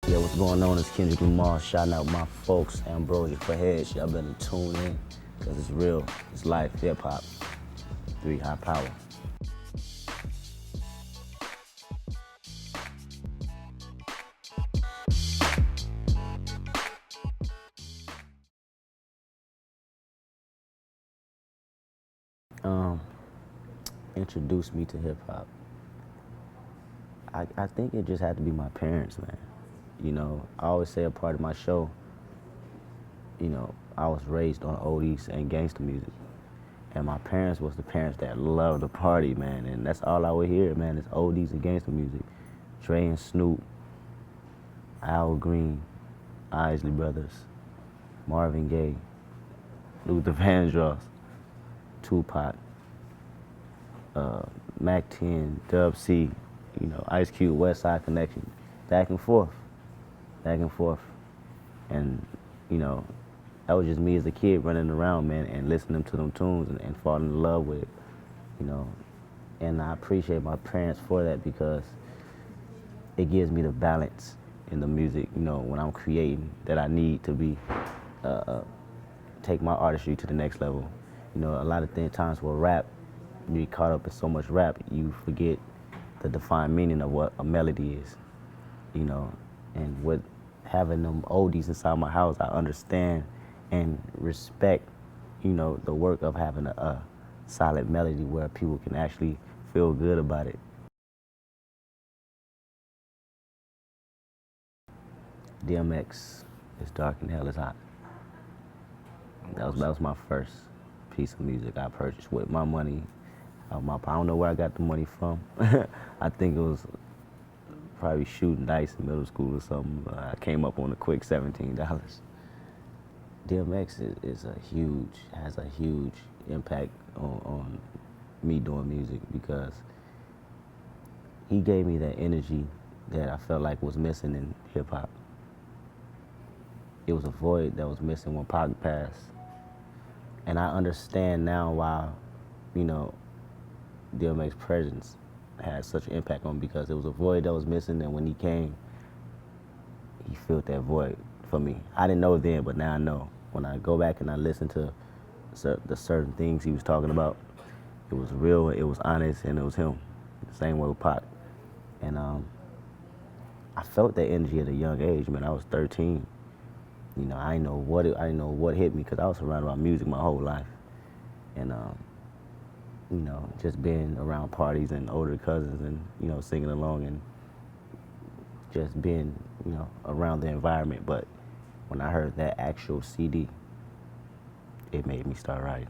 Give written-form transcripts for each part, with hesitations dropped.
Yeah, what's going on? It's Kendrick Lamar shouting out my folks, Ambrosia for heads. Y'all better tune in, because it's real. It's life, hip hop. 3 high power. Um, Introduced me to hip hop. I think it just had to be my parents, man. You know, I always say a part of my show, I was raised on oldies and gangster music. And my parents was the parents that loved the party, man. And that's all I would hear, man, is oldies and gangster music. Dre and Snoop, Al Green, Isley Brothers, Marvin Gaye, Luther Vandross, Tupac, Mac 10, Dub C, Ice Cube, West Side Connection, back and forth, back and forth. And, you know, that was just me as a kid running around, man, and listening to them tunes and falling in love with it, you know. And I appreciate my parents for that, because it gives me the balance in the music, when I'm creating, that I need to be, take my artistry to the next level. A lot of times with rap, you get caught up in so much rap, you forget the defined meaning of what a melody is, and with having them oldies inside my house, I understand and respect, the work of having a solid melody where people can actually feel good about it. DMX is dark and hell is hot. That was my first piece of music I purchased with my money. I don't know where I got the money from. I think it was probably shooting dice in middle school or something. I came up on a quick $17. DMX has a huge impact on me doing music, because he gave me that energy that I felt like was missing in hip hop. It was a void that was missing when Pac passed. And I understand now why, DMX's presence had such an impact on me, because it was a void that was missing, and when he came, he filled that void for me. I didn't know then, but now I know. When I go back and I listen to the certain things he was talking about, it was real, it was honest, and it was him. The same way with Pac. And I felt that energy at a young age, man. I was 13. I didn't know what hit me, because I was surrounded by music my whole life. And just being around parties and older cousins and, singing along and just being, around the environment. But when I heard that actual CD, it made me start writing.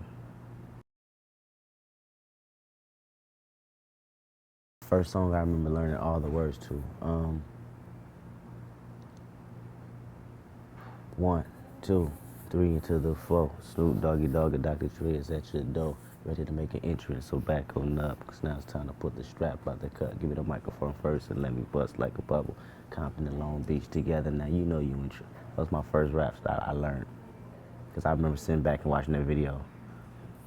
First song I remember learning all the words to. 1, 2, 3 into the 4. Snoop Doggy Dogg and Dr. Dre is at your door, ready to make an entrance, so back on up, because now it's time to put the strap out the cut. Give me the microphone first and let me bust like a bubble. Compton and Long Beach together, now you know you in trouble. That was my first raps that I learned, because I remember sitting back and watching that video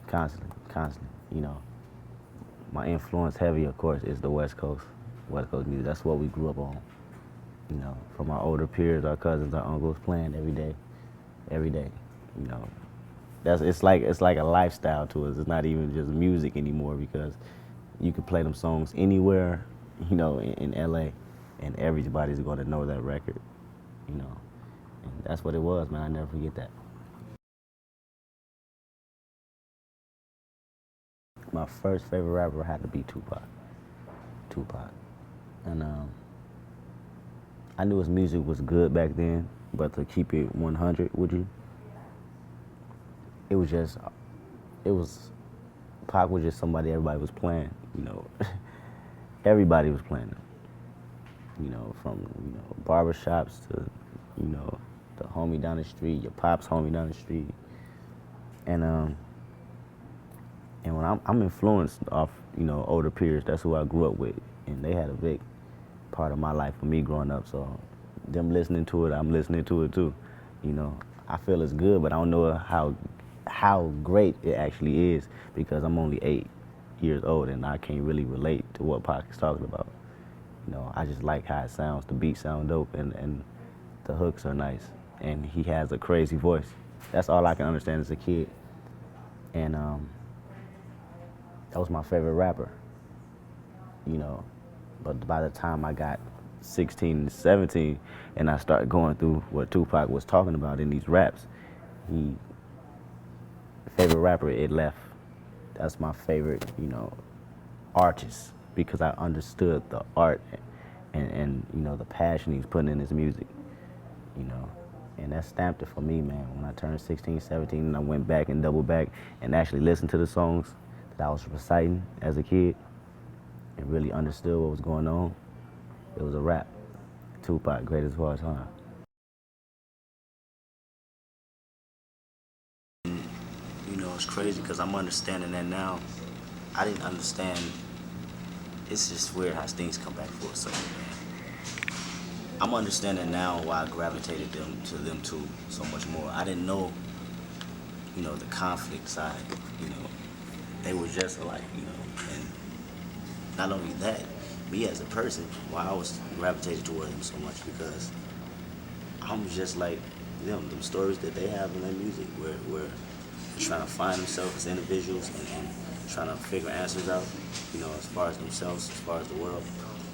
constantly. My influence heavy, of course, is the West Coast music. That's what we grew up on. From our older peers, our cousins, our uncles, playing every day. It's like a lifestyle to us. It's not even just music anymore, because you can play them songs anywhere, in LA, and everybody's going to know that record, And that's what it was, man. I never forget that. My first favorite rapper had to be Tupac. And I knew his music was good back then, but to keep it 100 with you, it was Pac was just somebody everybody was playing, Everybody was playing him. From, barbershops to, the homie down the street, your pop's homie down the street. And when I'm influenced off, older peers, that's who I grew up with. And they had a big part of my life for me growing up. So them listening to it, I'm listening to it too. I feel it's good, but I don't know how great it actually is, because I'm only 8 years old and I can't really relate to what Pac is talking about. I just like how it sounds. The beat sound dope, and the hooks are nice, and he has a crazy voice. That's all I can understand as a kid. And that was my favorite rapper, you know. But by the time I got 16, 17, and I started going through what Tupac was talking about in these raps, he, favorite rapper, it left. That's my favorite, artist, because I understood the art and the passion he's putting in his music, you know. And that stamped it for me, man. When I turned 16, 17, and I went back and doubled back and actually listened to the songs that I was reciting as a kid and really understood what was going on, it was a rap. Tupac, greatest of all time. It's crazy because I'm understanding that now. I didn't understand. It's just weird how things come back full circle, man. I'm understanding now why I gravitated to them two so much more. I didn't know, the conflict side. They were just alike, and not only that, me as a person, why I was gravitated toward them so much, because I'm just like them. Them stories that they have in their music, where they're trying to find themselves as individuals and trying to figure answers out, as far as themselves, as far as the world.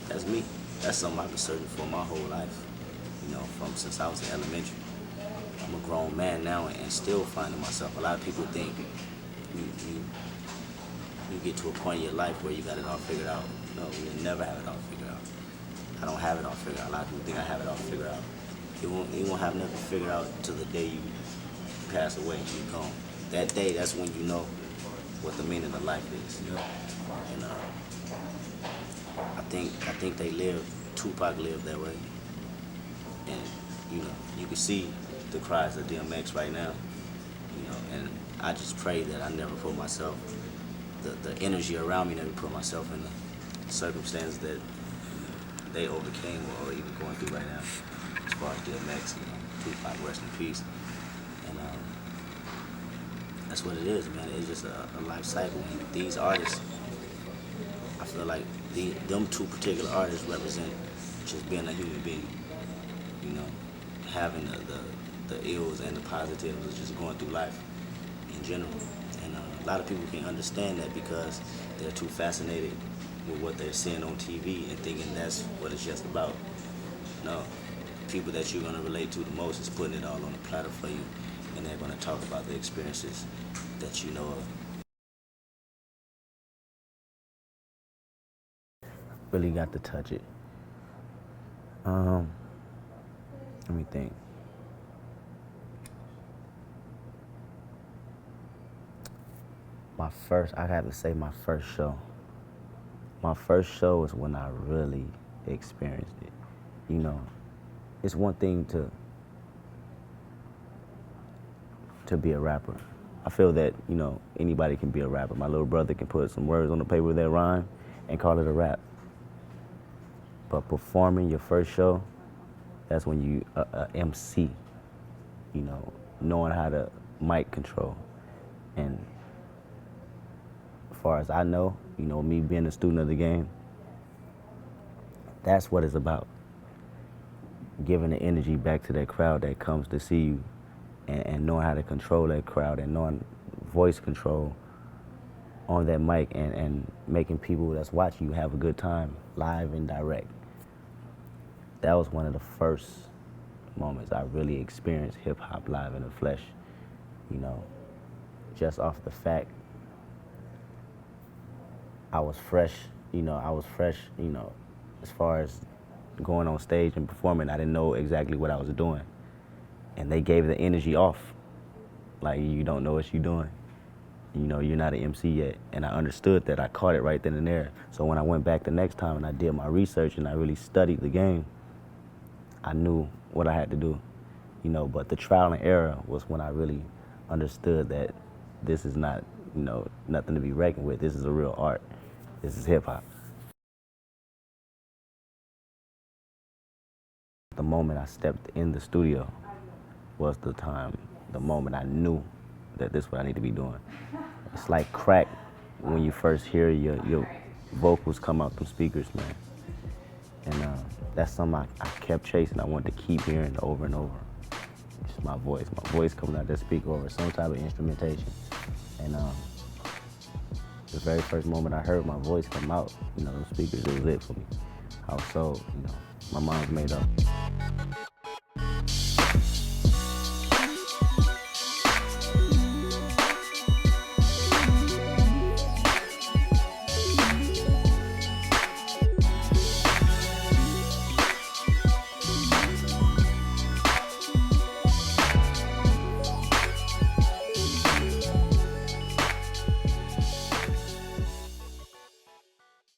That's me. That's something I've been searching for my whole life, from since I was in elementary. I'm a grown man now and still finding myself. A lot of people think you get to a point in your life where you got it all figured out. No, you'll never have it all figured out. I don't have it all figured out. A lot of people think I have it all figured out. You won't have nothing figured out until the day you pass away and you're gone. That day, that's when you know what the meaning of life is. And I think Tupac lived that way. And you can see the cries of DMX right now. And I just pray that I never put myself, the energy around me, never put myself in the circumstances that they overcame or even going through right now, as far as DMX and Tupac, rest in peace. And that's what it is, man. It's just a life cycle. And these artists, I feel like them two particular artists represent just being a human being. Having the ills and the positives of just going through life in general. And a lot of people can't understand that because they're too fascinated with what they're seeing on TV and thinking that's what it's just about. No, people that you're gonna relate to the most is putting it all on the platter for you, and they're gonna talk about the experiences that you know of. Really got to touch it. Let me think. I have to say my first show. My first show is when I really experienced it. It's one thing to be a rapper. I feel that, anybody can be a rapper. My little brother can put some words on the paper that rhyme and call it a rap. But performing your first show, that's when you MC, knowing how to mic control. And as far as I know, me being a student of the game, that's what it's about. Giving the energy back to that crowd that comes to see you, and knowing how to control that crowd, and knowing voice control on that mic, and making people that's watching you have a good time, live and direct. That was one of the first moments I really experienced hip-hop live in the flesh, just off the fact I was fresh, as far as going on stage and performing. I didn't know exactly what I was doing. And they gave the energy off. Like, you don't know what you're doing. You're not an MC yet. And I understood that. I caught it right then and there. So when I went back the next time and I did my research and I really studied the game, I knew what I had to do. But the trial and error was when I really understood that this is not, nothing to be reckoned with. This is a real art. This is hip hop. The moment I stepped in the studio was the moment I knew that this is what I need to be doing. It's like crack when you first hear your vocals come out through speakers, man. And that's something I kept chasing. I wanted to keep hearing over and over. Just my voice coming out that speaker over some type of instrumentation. And the very first moment I heard my voice come out, those speakers, it was it for me. I was so, my mind's made up.